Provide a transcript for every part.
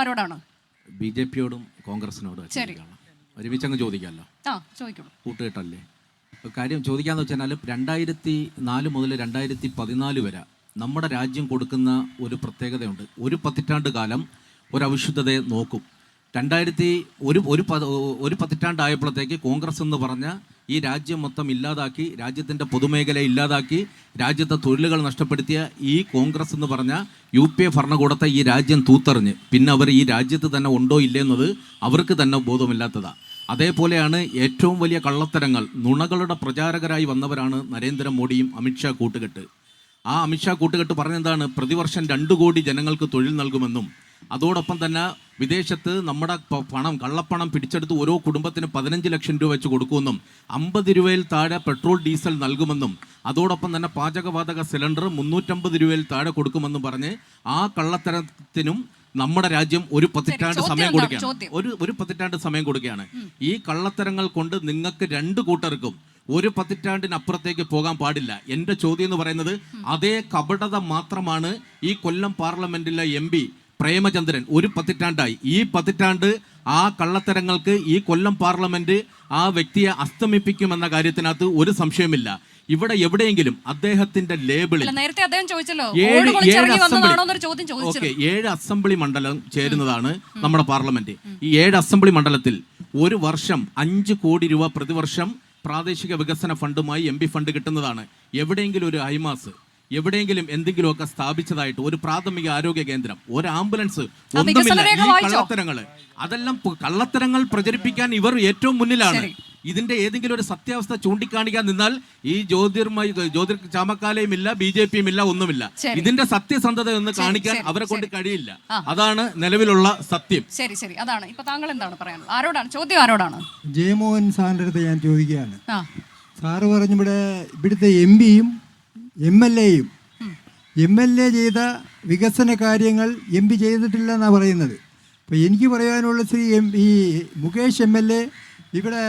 ആരോടാണ്? ബിജെപിയോടും കോൺഗ്രസിനോടും. ശരി, ഒരുമിച്ചങ്ങ് ചോദിക്കാമല്ലോ. ചോദിക്കണം. കൂട്ടുകെട്ടല്ലേ കാര്യം ചോദിക്കാന്ന് വെച്ചാൽ 2004 മുതൽ 2014 വരെ നമ്മുടെ രാജ്യം കൊടുക്കുന്ന ഒരു പ്രത്യേകതയുണ്ട്. ഒരു പതിറ്റാണ്ട് കാലം ഒരു അവിശുദ്ധതയെ നോക്കും. ഒരു പതിറ്റാണ്ടായപ്പോഴത്തേക്ക് കോൺഗ്രസ് എന്ന് പറഞ്ഞ ഈ രാജ്യം മൊത്തം ഇല്ലാതാക്കി, രാജ്യത്തിൻ്റെ പൊതുമേഖല ഇല്ലാതാക്കി, രാജ്യത്തെ തൊഴിലുകൾ നഷ്ടപ്പെടുത്തിയ ഈ കോൺഗ്രസ് എന്ന് പറഞ്ഞ UPA ഭരണകൂടത്തെ ഈ രാജ്യം തൂത്തെറിഞ്ഞ് പിന്നെ അവർ ഈ രാജ്യത്ത് തന്നെ ഉണ്ടോ ഇല്ലെന്നത് അവർക്ക് തന്നെ ബോധമില്ലാത്തതാണ്. അതേപോലെയാണ് ഏറ്റവും വലിയ കള്ളത്തരങ്ങൾ, നുണകളുടെ പ്രചാരകരായി വന്നവരാണ് നരേന്ദ്രമോദിയും അമിത്ഷാ കൂട്ടുകെട്ട്. ആ അമിത്ഷാ കൂട്ടുകെട്ട് പറഞ്ഞെന്താണ്? പ്രതിവർഷം 2 കോടി ജനങ്ങൾക്ക് തൊഴിൽ നൽകുമെന്നും അതോടൊപ്പം തന്നെ വിദേശത്ത് നമ്മുടെ കള്ളപ്പണം പിടിച്ചെടുത്ത് ഓരോ കുടുംബത്തിന് 15 ലക്ഷം രൂപ വെച്ച് കൊടുക്കുമെന്നും 50 രൂപയിൽ താഴെ പെട്രോൾ ഡീസൽ നൽകുമെന്നും അതോടൊപ്പം തന്നെ പാചകവാതക സിലിണ്ടർ 350 രൂപയിൽ താഴെ കൊടുക്കുമെന്നും പറഞ്ഞ് ആ കള്ളത്തരത്തിനും നമ്മുടെ രാജ്യം ഒരു പതിറ്റാണ്ട് സമയം കൊടുക്കുകയാണ്. ഒരു പതിറ്റാണ്ട് സമയം കൊടുക്കുകയാണ്. ഈ കള്ളത്തരങ്ങൾ കൊണ്ട് നിങ്ങൾക്ക് 2 കൂട്ടർക്കും ഒരു പതിറ്റാണ്ടിനപ്പുറത്തേക്ക് പോകാൻ പാടില്ല. എൻ്റെ ചോദ്യം എന്ന് പറയുന്നത് അതേ കപടത മാത്രമാണ് ഈ കൊല്ലം പാർലമെന്റിലെ MP പ്രേമചന്ദ്രൻ. ഒരു പതിറ്റാണ്ടായി. ഈ പതിറ്റാണ്ട് ആ കള്ളത്തരങ്ങൾക്ക് ഈ കൊല്ലം പാർലമെന്റ് ആ വ്യക്തിയെ അസ്തമിപ്പിക്കുമെന്ന കാര്യത്തിനകത്ത് ഒരു സംശയമില്ല. ഇവിടെ എവിടെയെങ്കിലും അദ്ദേഹത്തിന്റെ ലേബിളിൽ 7 അസംബ്ലി മണ്ഡലം ചേരുന്നതാണ് നമ്മുടെ പാർലമെന്റ്. ഈ 7 അസംബ്ലി മണ്ഡലത്തിൽ ഒരു വർഷം 5 കോടി രൂപ പ്രതിവർഷം പ്രാദേശിക വികസന ഫണ്ടുമായി MP ഫണ്ട് കിട്ടുന്നതാണ്. എവിടെയെങ്കിലും ഒരു ഹൈമാസ്, എവിടെയെങ്കിലും എന്തെങ്കിലുമൊക്കെ സ്ഥാപിച്ചതായിട്ട് ഒരു പ്രാഥമിക ആരോഗ്യ കേന്ദ്രം, ഒരു ആംബുലൻസ് ഒന്നുമില്ല. ഈ കള്ളത്തരങ്ങള് അതെല്ലാം കള്ളത്തരങ്ങൾ പ്രചരിപ്പിക്കാൻ ഇവർ ഏറ്റവും മുന്നിലാണ്. ഇതിന്റെ ഏതെങ്കിലും ഒരു സത്യാവസ്ഥ ചൂണ്ടിക്കാണിക്കാൻ നിന്നാൽ ഈ ജ്യോതിർ ചാമക്കാലയും ഇല്ല, BJPയും ഇല്ല, ഒന്നുമില്ല. ഇതിന്റെ സത്യസന്ധത എന്ന് കാണിക്കാൻ അവരെ കൊണ്ട് കഴിയില്ല. അതാണ് നിലവിലുള്ള സത്യം. ശരി ശരി, അതാണ്. ഇപ്പൊ താങ്കൾ എന്താണ് പറയാനുള്ളത്? ആരോടാണ് ചോദ്യം? ആരോടാണ്? ജയമോഹൻ സാറിന്റെ അടുത്ത് ഞാൻ ചോദിക്കുകയാണ്. സാറ് പറഞ്ഞു ഇവിടുത്തെ MPയും MLAയും MLA ചെയ്ത വികസന കാര്യങ്ങൾ MP ചെയ്തിട്ടില്ല എന്നാണ് പറയുന്നത്. അപ്പോൾ എനിക്ക് പറയാനുള്ള ഈ മുകേഷ് MLA ഇവിടെ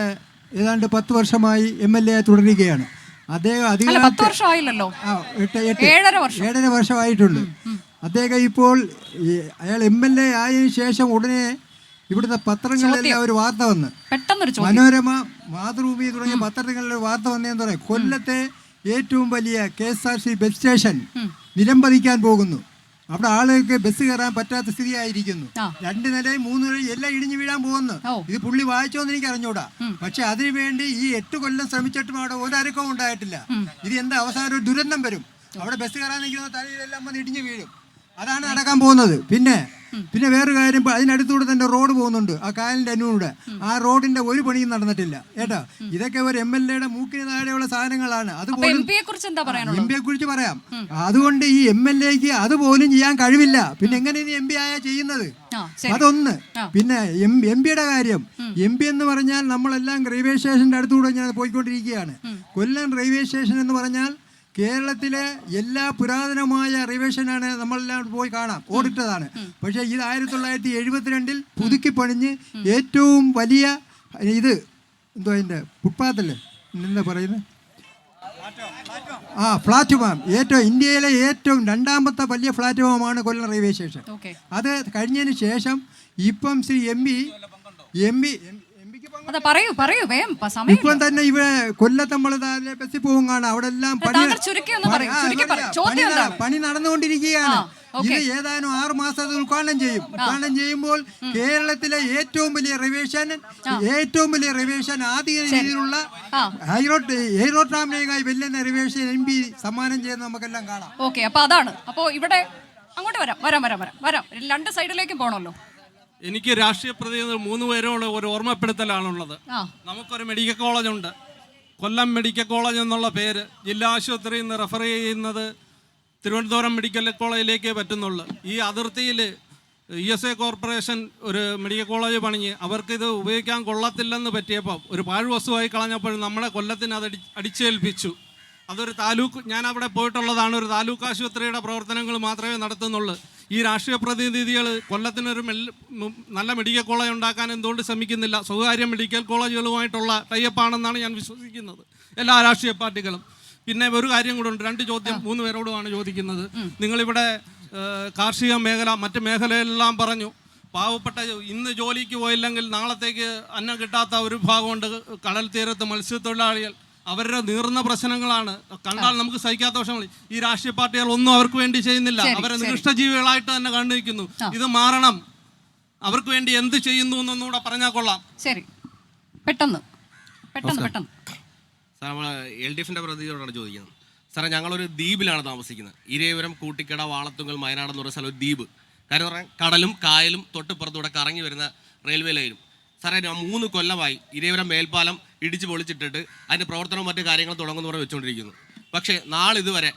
ഏതാണ്ട് 10 വർഷമായി MLA തുടരുകയാണ്. അദ്ദേഹം അധികം 7.5 വർഷമായിട്ടുണ്ട്. അദ്ദേഹം ഇപ്പോൾ അയാൾ MLA ആയതിനു ശേഷം ഉടനെ ഇവിടുത്തെ പത്രങ്ങളിലെല്ലാം ഒരു വാർത്ത വന്ന്, മനോരമ, മാതൃഭൂമി തുടങ്ങിയ പത്രങ്ങളിൽ ഒരു വാർത്ത വന്നതെന്ന് പറയാം, കൊല്ലത്തെ ഏറ്റവും വലിയ KSRTC ബസ് സ്റ്റേഷൻ നിലംപതിക്കാൻ പോകുന്നു. അവിടെ ആളുകൾക്ക് ബസ് കയറാൻ പറ്റാത്ത സ്ഥിതിയായിരിക്കുന്നു. 2 നിലയും 3 നിലയും എല്ലാം ഇടിഞ്ഞു വീഴാൻ പോകുന്നു. ഇത് പുള്ളി വായിച്ചോന്ന് എനിക്ക് അറിഞ്ഞൂടാ. പക്ഷെ അതിനുവേണ്ടി ഈ 8 കൊല്ലം ശ്രമിച്ചിട്ടും അവിടെ ഒരനക്കവും ഉണ്ടായിട്ടില്ല. ഇത് എന്താ അവസാനം ഒരു ദുരന്തം വരും. അവിടെ ബസ് കയറാൻ നിൽക്കുന്ന തലയിലെല്ലാം വന്ന് ഇടിഞ്ഞു വീഴും. അതാണ് നടക്കാൻ പോകുന്നത്. പിന്നെ വേറൊരു കാര്യം, അതിനടുത്തൂടെ തന്നെ റോഡ് പോകുന്നുണ്ട്, ആ കായലിന്റെ അന്നൂടെ. ആ റോഡിന്റെ ഒരു പണിയും നടന്നിട്ടില്ല കേട്ടോ. ഇതൊക്കെ ഒരു MLAയുടെ മൂക്കിന് താഴെയുള്ള സാധനങ്ങളാണ്. അതുപോലെ MP യെ കുറിച്ച് പറയാം. അതുകൊണ്ട് ഈ MLAക്ക് അതുപോലും ചെയ്യാൻ കഴിവില്ല. പിന്നെ എങ്ങനെ MP ആയാ ചെയ്യുന്നത്? അതൊന്ന്. പിന്നെ MP-യുടെ കാര്യം, MP എന്ന് പറഞ്ഞാൽ നമ്മളെല്ലാം റെയിൽവേ സ്റ്റേഷന്റെ അടുത്തൂടെ ഞാൻ പോയിക്കൊണ്ടിരിക്കുകയാണ്. കൊല്ലം റെയിൽവേ സ്റ്റേഷൻ എന്ന് പറഞ്ഞാൽ കേരളത്തിലെ എല്ലാ പുരാതനമായ റെയിൽവേ സ്റ്റേഷനാണ് നമ്മളെല്ലാം പോയി കാണാം, ഓടിട്ടതാണ്. പക്ഷേ ഇത് 1972 പുതുക്കി പണിഞ്ഞ് ഏറ്റവും വലിയ ഇത് എന്തോ അതിൻ്റെ ഫുട്പാത്തല്ലേ എന്താ പറയുന്നത്, പ്ലാറ്റ്ഫോം, ഇന്ത്യയിലെ ഏറ്റവും 2ാമത്തെ വലിയ പ്ലാറ്റ്ഫോമാണ് കൊല്ലം റെയിൽവേ സ്റ്റേഷൻ. അത് കഴിഞ്ഞതിന് ശേഷം ഇപ്പം ഇപ്പം തന്നെ ഇവിടെ കൊല്ലത്ത് നമ്മൾ ബസ്സിൽ പോകും കാണാം, അവിടെ എല്ലാം പണി നടന്നുകൊണ്ടിരിക്കുകയാണ്. ഇത് ഏതാനും 6 മാസത്തിൽ ഉദ്ഘാടനം ചെയ്യും. ഉദ്ഘാടനം ചെയ്യുമ്പോൾ കേരളത്തിലെ ഏറ്റവും വലിയ റെയിൽവേ സ്റ്റേഷൻ ആദ്യ രീതിയിലുള്ള എയ്റോട്രാമിനായി വലിയ റെയിൽവേ സ്റ്റേഷൻ MP സമ്മാനം ചെയ്യുന്നത് നമുക്കെല്ലാം കാണാം. ഓക്കെ, അപ്പൊ അതാണ്. അപ്പൊ ഇവിടെ അങ്ങോട്ട് വരാം 2 സൈഡിലേക്കും പോകണമല്ലോ. എനിക്ക് രാഷ്ട്രീയ പ്രതിനിധികൾ 3 പേരോട് ഒരു ഓർമ്മപ്പെടുത്തലാണുള്ളത്. നമുക്കൊരു മെഡിക്കൽ കോളേജ് ഉണ്ട്, കൊല്ലം മെഡിക്കൽ കോളേജ് എന്നുള്ള പേര്. ജില്ലാ ആശുപത്രിയിൽ നിന്ന് റെഫർ ചെയ്യുന്നത് തിരുവനന്തപുരം മെഡിക്കൽ കോളേജിലേക്കേ പറ്റുന്നുള്ളൂ. ഈ അതിർത്തിയിൽ ESA കോർപ്പറേഷൻ ഒരു മെഡിക്കൽ കോളേജ് പണിഞ്ഞ് അവർക്കിത് ഉപയോഗിക്കാൻ കൊള്ളത്തില്ലെന്ന് പറ്റിയപ്പോൾ ഒരു പാഴ്വസ്തുവായി കളഞ്ഞപ്പോൾ നമ്മുടെ കൊല്ലത്തിന് അത് അടിച്ചേൽപ്പിച്ചു. അതൊരു താലൂക്ക്, ഞാൻ അവിടെ പോയിട്ടുള്ളതാണ്, ഒരു താലൂക്ക് ആശുപത്രിയുടെ പ്രവർത്തനങ്ങൾ മാത്രമേ നടത്തുന്നുള്ളൂ. ഈ രാഷ്ട്രീയ പ്രതിനിധികൾ കൊല്ലത്തിനൊരു നല്ല മെഡിക്കൽ കോളേജ് ഉണ്ടാക്കാൻ എന്തുകൊണ്ട് ശ്രമിക്കുന്നില്ല? സ്വകാര്യ മെഡിക്കൽ കോളേജുകളുമായിട്ടുള്ള ടൈപ്പാണെന്നാണ് ഞാൻ വിശ്വസിക്കുന്നത്, എല്ലാ രാഷ്ട്രീയ പാർട്ടികളും. പിന്നെ ഒരു കാര്യം കൂടെ ഉണ്ട്, 2 ചോദ്യം 3 പേരോടുമാണ് ചോദിക്കുന്നത്. നിങ്ങളിവിടെ കാർഷിക മേഖല, മറ്റ് മേഖലയെല്ലാം പറഞ്ഞു. പാവപ്പെട്ട ഇന്ന് ജോലിക്ക് പോയില്ലെങ്കിൽ നാളത്തേക്ക് അന്നം കിട്ടാത്ത ഒരു ഭാഗമുണ്ട്. കടൽ തീരത്ത് മത്സ്യത്തൊഴിലാളികൾ, അവരുടെ നീറുന്ന പ്രശ്നങ്ങളാണ് കണ്ടാൽ നമുക്ക് സഹിക്കാത്ത പ്രശ്നങ്ങൾ. ഈ രാഷ്ട്രീയ പാർട്ടികൾ ഒന്നും അവർക്ക് വേണ്ടി ചെയ്യുന്നില്ല. അവരെ നിഷ്ഠജീവികളായിട്ട് തന്നെ കണ്ടിരിക്കുന്നു. ഇത് മാറണം. അവർക്ക് വേണ്ടി എന്ത് ചെയ്യുന്നു എന്നൊന്നുകൂടെ പറഞ്ഞാൽ കൊള്ളാം. ശരി, പെട്ടെന്ന് പെട്ടെന്ന് പെട്ടെന്ന്. സാർ, നമ്മൾ LDFിൻ്റെ പ്രതിനിധിയോടാണ് ചോദിക്കുന്നത്. സാറേ, ഞങ്ങളൊരു ദ്വീപിലാണ് താമസിക്കുന്നത്. ഇരേപുരം, കൂട്ടിക്കട, വാളത്തുങ്കൽ, വയനാട് എന്ന് പറയുന്ന സ്ഥലം ഒരു ദ്വീപ്. കാര്യം പറഞ്ഞാൽ കടലും കായലും തൊട്ടുപുറത്തൂടെ കറങ്ങി വരുന്ന റെയിൽവേ ലൈനും. സാറേ, 3 കൊല്ലമായി ഇരേപുരം മേൽപ്പാലം ഇടിച്ച് പൊളിച്ചിട്ടിട്ട് അതിൻ്റെ പ്രവർത്തനവും മറ്റു കാര്യങ്ങളും തുടങ്ങുന്ന പറഞ്ഞ് വെച്ചുകൊണ്ടിരിക്കുന്നു. പക്ഷേ നാളിതുവരെ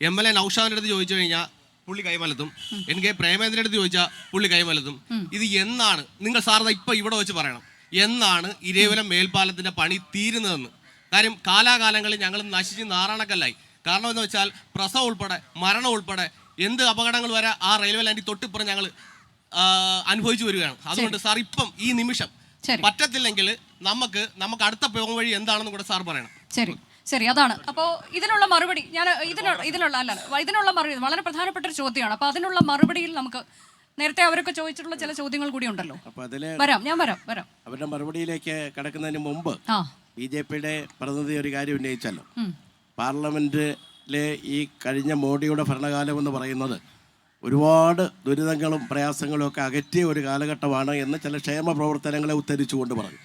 MLA നൗഷാദിൻ്റെ അടുത്ത് ചോദിച്ചു കഴിഞ്ഞാൽ പുള്ളി കൈമലത്തും, NK പ്രേമേന്ദ്രൻ്റെ അടുത്ത് ചോദിച്ചാൽ പുള്ളി കൈമലത്തും. ഇത് എന്നാണ് നിങ്ങൾ സാറിന് ഇപ്പം ഇവിടെ വെച്ച് പറയണം, എന്നാണ് ഇരേപുരം മേൽപ്പാലത്തിൻ്റെ പണി തീരുന്നതെന്ന്. കാര്യം കാലാകാലങ്ങളിൽ ഞങ്ങൾ നശിച്ച് നാറാണക്കല്ലായി. കാരണം എന്ന് വെച്ചാൽ പ്രസവം ഉൾപ്പെടെ മരണം ഉൾപ്പെടെ എന്ത് അപകടങ്ങൾ വരെ ആ റെയിൽവേ ലൈനിൽ തൊട്ടിപ്പുറം ഞങ്ങൾ അനുഭവിച്ചു വരികയാണ്. അതുകൊണ്ട് സാർ ഇപ്പം ഈ നിമിഷം പറ്റത്തില്ലെങ്കിൽ നമുക്ക് അടുത്ത പോകും വഴി എന്താണെന്ന് കൂടെ സാർ പറയണം. ശരി ശരി, അതാണ്. അപ്പോൾ ഇതിനുള്ള മറുപടി ഞാൻ ഇതിനുള്ള മറുപടി വളരെ പ്രധാനപ്പെട്ട ഒരു ചോദ്യമാണ്. അപ്പോൾ അതിനുള്ള മറുപടിയിൽ നമുക്ക് നേരത്തെ അവരൊക്കെ ചോദിച്ചിട്ടുള്ള ചില ചോദ്യങ്ങൾ കൂടി ഉണ്ടല്ലോ. ഞാൻ വരാം. അവരുടെ മറുപടിയിലേക്ക് കടക്കുന്നതിന് മുമ്പ് BJPയുടെ പ്രതിനിധി ഒരു കാര്യം ഉന്നയിച്ചല്ലോ. പാർലമെന്റിലെ ഈ കഴിഞ്ഞ മോഡിയുടെ ഭരണകാലം എന്ന് പറയുന്നത് ഒരുപാട് ദുരിതങ്ങളും പ്രയാസങ്ങളും ഒക്കെ അകറ്റിയ ഒരു കാലഘട്ടമാണ് എന്ന് ചില ക്ഷേമ പ്രവർത്തനങ്ങളെ ഉദ്ധരിച്ചുകൊണ്ട് പറഞ്ഞു.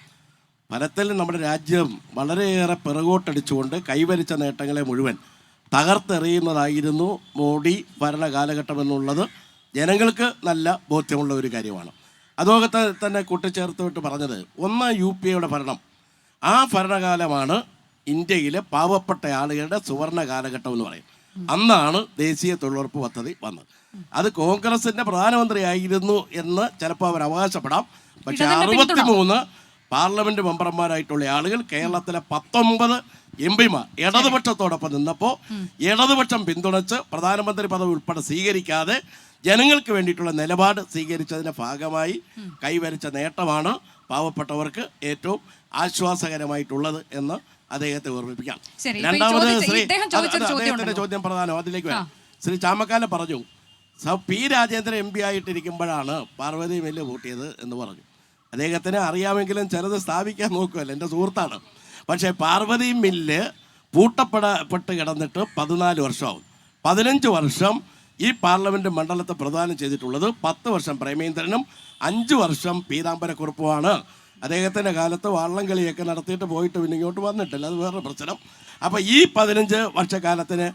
ഫലത്തിൽ നമ്മുടെ രാജ്യം വളരെയേറെ പിറകോട്ടടിച്ചുകൊണ്ട് കൈവരിച്ച നേട്ടങ്ങളെ മുഴുവൻ തകർത്തെറിയുന്നതായിരുന്നു മോഡി ഭരണകാലഘട്ടം എന്നുള്ളത് ജനങ്ങൾക്ക് നല്ല ബോധ്യമുള്ള ഒരു കാര്യമാണ്. അതോടൊക്കെ തന്നെ കൂട്ടിച്ചേർത്ത് വിട്ട് പറഞ്ഞത്, ഒന്ന് UPAയുടെ ഭരണം. ആ ഭരണകാലമാണ് ഇന്ത്യയിലെ പാവപ്പെട്ട ആളുകളുടെ സുവർണ കാലഘട്ടം എന്ന് പറയും. അന്നാണ് ദേശീയ തൊഴിലുറപ്പ് പദ്ധതി വന്നത്. അത് കോൺഗ്രസിന്റെ പ്രധാനമന്ത്രിയായിരുന്നു എന്ന് ചിലപ്പോൾ അവർ അവകാശപ്പെടാം. പക്ഷെ 63 പാർലമെന്റ് മെമ്പർമാരായിട്ടുള്ള ആളുകൾ, കേരളത്തിലെ 19 MP ഇടതുപക്ഷത്തോടൊപ്പം നിന്നപ്പോൾ ഇടതുപക്ഷം പിന്തുണച്ച് പ്രധാനമന്ത്രി പദവി ഉൾപ്പെടെ സ്വീകരിക്കാതെ ജനങ്ങൾക്ക് വേണ്ടിയിട്ടുള്ള നിലപാട് സ്വീകരിച്ചതിന്റെ ഭാഗമായി കൈവരിച്ച നേട്ടമാണ് പാവപ്പെട്ടവർക്ക് ഏറ്റവും ആശ്വാസകരമായിട്ടുള്ളത് എന്ന് അദ്ദേഹത്തെ ഓർമ്മിപ്പിക്കാം. രണ്ടാമത് അദ്ദേഹത്തിന്റെ ചോദ്യം പ്രധാനം, അതിലേക്ക് വരാം. ശ്രീ ചാമക്കാല പറഞ്ഞു, P. രാജേന്ദ്രൻ MP ആയിട്ടിരിക്കുമ്പോഴാണ് പാർവതി മില്ല് പൂട്ടിയത് എന്ന് പറഞ്ഞു. അദ്ദേഹത്തിന് അറിയാമെങ്കിലും ചിലത് സ്ഥാപിക്കാൻ നോക്കുമല്ലോ, എൻ്റെ സുഹൃത്താണ്. പക്ഷേ പാർവതി മില്ല് പൂട്ടപ്പെട്ട് കിടന്നിട്ട് 14 വർഷമാവും. 15 വർഷം ഈ പാർലമെൻറ്റ് മണ്ഡലത്തെ പ്രദാനം ചെയ്തിട്ടുള്ളത് 10 വർഷം പ്രേമേന്ദ്രനും 5 വർഷം പീതാംബരക്കുറുപ്പുമാണ്. അദ്ദേഹത്തിൻ്റെ കാലത്ത് വള്ളംകളിയൊക്കെ നടത്തിയിട്ട് പോയിട്ട് പിന്നെ ഇങ്ങോട്ട് വന്നിട്ടില്ല, അത് വേറൊരു പ്രശ്നം. അപ്പോൾ ഈ 15 വർഷക്കാലത്തിന്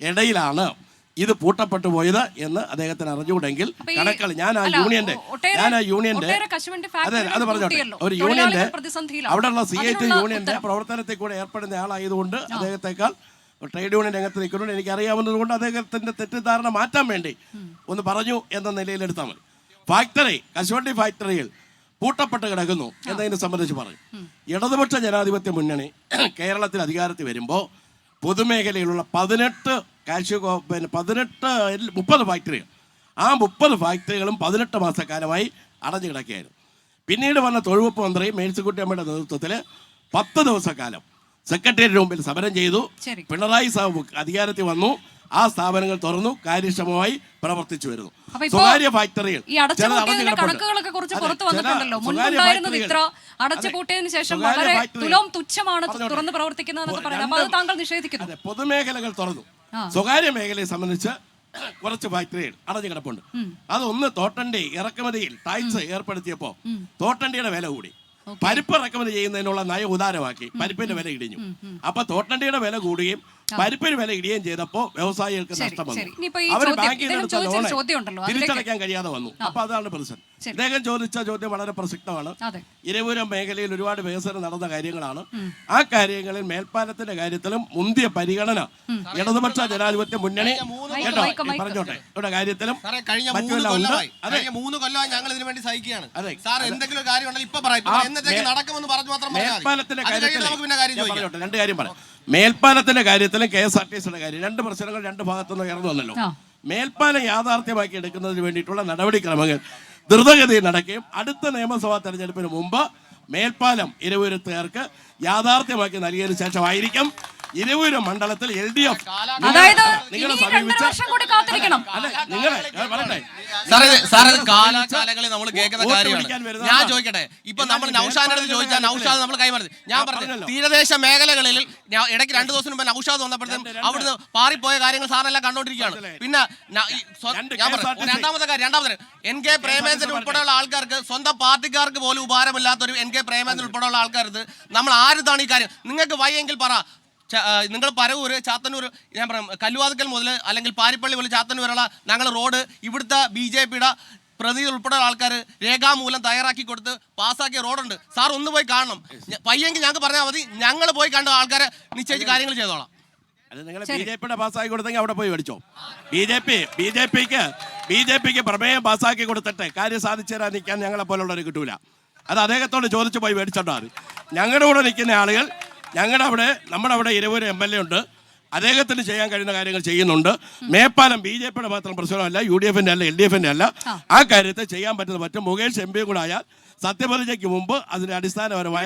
ഇടയിലാണ് ഇത് പൂട്ടപ്പെട്ടു പോയത് എന്ന് അദ്ദേഹത്തിന് അറിഞ്ഞുകൂടെങ്കിൽ കണക്കൾ ഞാൻ ആ യൂണിയന്റെ അതെ അത് പറഞ്ഞോട്ടെ, ഒരു യൂണിയന്റെ അവിടെയുള്ള CIT യൂണിയന്റെ പ്രവർത്തനത്തിൽ കൂടെ ഏർപ്പെടുന്ന ആളായതുകൊണ്ട് അദ്ദേഹത്തെക്കാൾ ട്രേഡ് യൂണിയൻ രംഗത്ത് നിൽക്കുന്നുണ്ട് എനിക്കറിയാവുന്നത് കൊണ്ട് അദ്ദേഹത്തിന്റെ തെറ്റിദ്ധാരണ മാറ്റാൻ വേണ്ടി ഒന്ന് പറഞ്ഞു എന്ന നിലയിലെടുത്താൽ മതി. ഫാക്ടറി, കശുവണ്ടി ഫാക്ടറിയിൽ പൂട്ടപ്പെട്ട് കിടക്കുന്നു എന്നതിനെ സംബന്ധിച്ച് പറഞ്ഞു. ഇടതുപക്ഷ ജനാധിപത്യ മുന്നണി കേരളത്തിൽ അധികാരത്തിൽ വരുമ്പോൾ പൊതുമേഖലയിലുള്ള 30 ഫാക്ടറികൾ, ആ 30 ഫാക്ടറികളും 18 മാസക്കാലമായി അടഞ്ഞു കിടക്കുകയായിരുന്നു. പിന്നീട് വന്ന തൊഴിലുറപ്പ് മന്ത്രി മേഴ്സിക്കുട്ടിയമ്മയുടെ നേതൃത്വത്തിൽ 10 ദിവസക്കാലം സെക്രട്ടേറിയറ്റിന് മുമ്പിൽ സമരം ചെയ്തു. പിണറായി സാഹു അധികാരത്തിൽ വന്നു, ആ സ്ഥാപനങ്ങൾ തുറന്നു, കാര്യക്ഷമമായി പ്രവർത്തിച്ചു വരുന്നു. സ്വകാര്യ ഫാക്ടറികൾ പൊതുമേഖലകൾ തുറന്നു. സ്വകാര്യ മേഖലയെ സംബന്ധിച്ച് കുറച്ച് ഫാക്ടറികൾ അടഞ്ഞു കിടപ്പുണ്ട്. അതൊന്ന് തോട്ടണ്ടി ഇറക്കുമതിയിൽ ടാക്സ് ഏർപ്പെടുത്തിയപ്പോൾ തോട്ടണ്ടിയുടെ വില കൂടി. പരിപ്പ് ഇറക്കുമതി ചെയ്യുന്നതിനുള്ള നയം ഉദാരമാക്കി, പരിപ്പിന്റെ വില ഇടിഞ്ഞു. അപ്പൊ തോട്ടണ്ടിയുടെ വില കൂടുകയും പരിപ്പിന് വില ഇടിയുകയും ചെയ്തപ്പോൾ വ്യവസായികൾക്ക് നഷ്ടം വന്നു. അവർ ബാങ്കിൽ എടുത്ത ലോണ് തിരിച്ചടയ്ക്കാൻ കഴിയാതെ വന്നു. അപ്പൊ അതാണ് പ്രശ്നം. ഇദ്ദേഹം ചോദിച്ച ചോദ്യം വളരെ പ്രസക്തമാണ്. ഇരപുരം മേഖലയിൽ ഒരുപാട് വികസനം നടന്ന കാര്യങ്ങളാണ്. ആ കാര്യങ്ങളിൽ മേൽപ്പാലത്തിന്റെ കാര്യത്തിലും മുന്തിയ പരിഗണന ഇടതുപക്ഷ ജനാധിപത്യ മുന്നണി പറഞ്ഞോട്ടെ ഇവിടെ കാര്യത്തിലും മേൽപ്പാലത്തിന്റെ കാര്യത്തിൽ രണ്ട് കാര്യം പറയാം. മേൽപ്പാലത്തിന്റെ കാര്യത്തിലും KSRTCയുടെ കാര്യം, 2 പ്രശ്നങ്ങൾ 2 ഭാഗത്തുനിന്ന് ഉയർന്നു വന്നല്ലോ. മേൽപ്പാലം യാഥാർത്ഥ്യമാക്കി എടുക്കുന്നതിന് വേണ്ടിയിട്ടുള്ള നടപടിക്രമങ്ങൾ ദ്രുതഗതിയിൽ നടക്കുകയും അടുത്ത നിയമസഭാ തെരഞ്ഞെടുപ്പിന് മുമ്പ് മേൽപ്പാലം ഇരവുരുത്തുകാർക്ക് യാഥാർത്ഥ്യമാക്കി നൽകിയതിനു ശേഷമായിരിക്കും ഇരവൂര് മണ്ഡലത്തിൽ LDF അതായത് നിങ്ങളെ ഇനി 2.5 സമീപിച്ച വർഷം കൂടി കാത്തിരിക്കണം. അല്ല നിങ്ങളെ ഞാൻ പറയട്ടെ സാറേ കാലാകാലങ്ങളിൽ നമ്മൾ കേൾക്കുന്ന വോട്ട് കാര്യമാണ്. പിടിക്കാൻ വരുന്നതാണ്. ഞാൻ ചോദിക്കട്ടെ, ഇപ്പൊ നമ്മൾ നൗഷാദിന്റെ അടുത്ത് ചോദിച്ചാൽ നൗഷാദ് നമ്മൾ കൈമാറി. ഞാൻ പറഞ്ഞു തീരദേശ മേഖലകളിൽ ഇടയ്ക്ക് 2 ദിവസം മുമ്പ് നൗഷാദ് വന്നപ്പോഴത്തേക്കും അവിടുന്ന് പാറിപ്പോയ കാര്യങ്ങൾ സാറെല്ലാം കണ്ടുകൊണ്ടിരിക്കുകയാണ്. പിന്നെ രണ്ടാമത്തെ കാര്യം NK പ്രേമേന്ദ്രൻ ഉൾപ്പെടെയുള്ള ആൾക്കാർക്ക്, സ്വന്തം പാർട്ടിക്കാർക്ക് പോലും ഉപകാരമില്ലാത്തൊരു NK പ്രേമേന്ദ്രൻ ഉൾപ്പെടെയുള്ള ആൾക്കാർക്ക് നമ്മൾ ആരുതാണ് ഈ കാര്യം? നിങ്ങൾക്ക് വയ്യെങ്കിൽ പറ. നിങ്ങൾ പരവൂര്, ചാത്തന്നൂർ, ഞാൻ പറയാം കല്ലുവാതുക്കൽ മുതൽ അല്ലെങ്കിൽ പാരിപ്പള്ളി മുതൽ ചാത്തന്നൂർ വരെയുള്ള ഞങ്ങൾ റോഡ് ഇവിടുത്തെ BJPയുടെ പ്രതിനിധി ഉൾപ്പെടെ ആൾക്കാർ രേഖാമൂലം തയ്യാറാക്കി കൊടുത്ത് പാസ്സാക്കിയ റോഡുണ്ട്. സാർ ഒന്ന് പോയി കാണണം. പയ്യെങ്കിൽ ഞങ്ങൾക്ക് പറഞ്ഞാൽ മതി, ഞങ്ങൾ പോയി കണ്ട ആൾക്കാരെ നിശ്ചയിച്ച് കാര്യങ്ങൾ ചെയ്തോളാം. അത് നിങ്ങൾ BJPയുടെ പാസ്സാക്കി കൊടുത്തെങ്കിൽ അവിടെ പോയി മേടിച്ചോ. BJPക്ക് പ്രമേയം പാസ്സാക്കി കൊടുത്തിട്ട് കാര്യം സാധിച്ചു തരാൻ നിൽക്കാൻ ഞങ്ങളെ പോലുള്ളവർ കിട്ടൂല. അത് അദ്ദേഹത്തോട് ചോദിച്ചു പോയി മേടിച്ചോണ്ടാ മതി. ഞങ്ങളുടെ കൂടെ നിൽക്കുന്ന ആളുകൾ നമ്മുടെ അവിടെ ഇരവൂര് MLA ഉണ്ട്. അദ്ദേഹത്തിന് ചെയ്യാൻ കഴിയുന്ന കാര്യങ്ങൾ ചെയ്യുന്നുണ്ട്. മേപ്പാലം BJPയുടെ മാത്രം പ്രശ്നമല്ല, UDFന്റെ അല്ല, LDFന്റെ അല്ല. ആ കാര്യത്തെ ചെയ്യാൻ പറ്റുന്ന മുകേഷ് MP കൂടെ ആയാൽ സത്യപ്രതിജ്ഞയ്ക്ക് മുമ്പ് അതിന്റെ അടിസ്ഥാനപരമായ